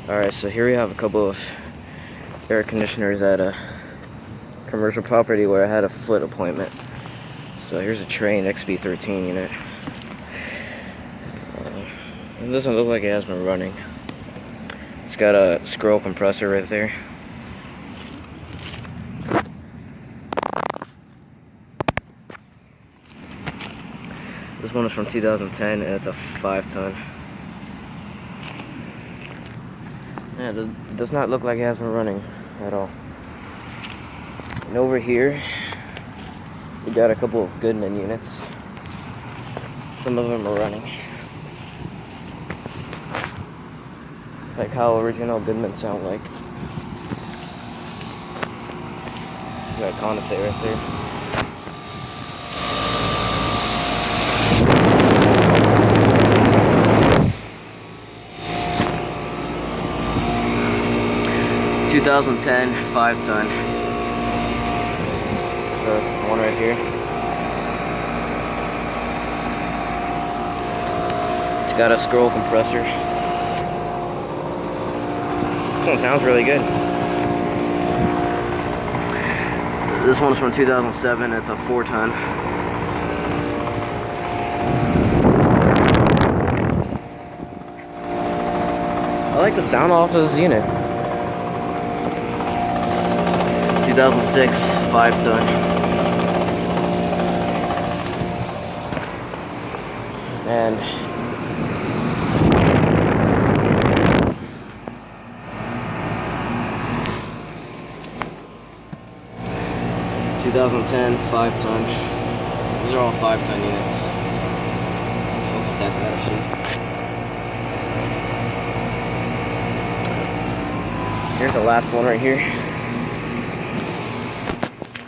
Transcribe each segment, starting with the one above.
Alright, so here we have a couple of air conditioners at a commercial property where I had a foot appointment. So here's a Trane XB13 unit. It doesn't look like it has been running. It's got a scroll compressor right there. This one is from 2010 and it's a 5-ton. Yeah, it does not look like it has been running at all. And over here, we got a couple of Goodman units. Some of them are running. Like how original Goodman sound like. Got a condensate right there. (2010) 5-ton. So one right here. It's got a scroll compressor. This one sounds really good. This one's from 2007. It's a 4-ton. I like the sound off of this unit. 2006 5-ton. And 2010 5-ton. These are all 5-ton units. Focus that better sheet. Here's the last one right here.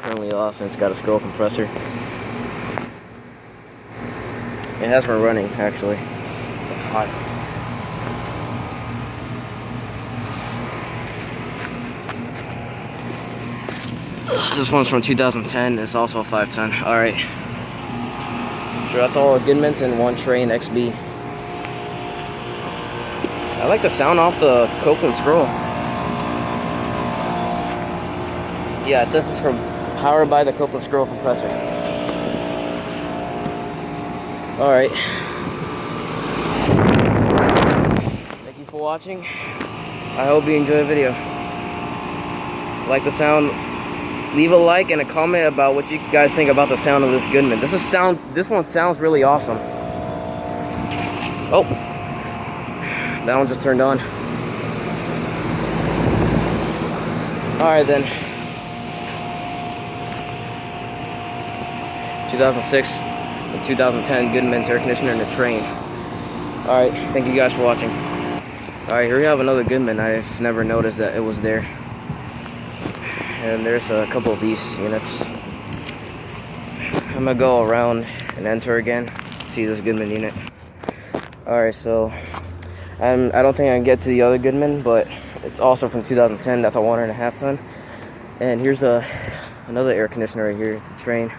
Currently off, and it's got a scroll compressor. It has been running actually. It's hot. This one's from 2010. It's also a 5-ton. Alright. So that's all a Goodman and one Trane XB. I like the sound off the Copeland scroll. Yeah, it says it's from powered by the Copeland scroll compressor. Alright. Thank you for watching. I hope you enjoy the video. Like the sound. Leave a like and a comment about what you guys think about the sound of this Goodman. This one sounds really awesome. Oh, that one just turned on. Alright then. 2006 and 2010 Goodman's air conditioner and a Trane. Alright, thank you guys for watching. Alright, here we have another Goodman. I've never noticed that it was there. And there's a couple of these units. I'm gonna go around and enter again, see this Goodman unit. Alright, so I don't think I can get to the other Goodman, but it's also from 2010. That's a 1.5 ton. And here's another air conditioner right here. It's a Trane.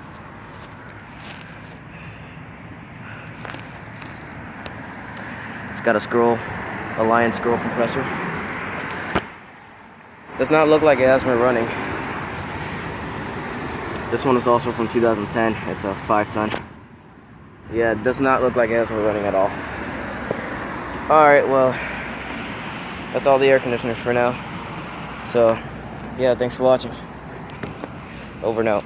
It's got a Alliance scroll compressor. Does not look like it has been running. This one is also from 2010. It's a 5-ton. Yeah, it does not look like it has been running at all. Alright, well, that's all the air conditioners for now. So, yeah, thanks for watching. Over and out.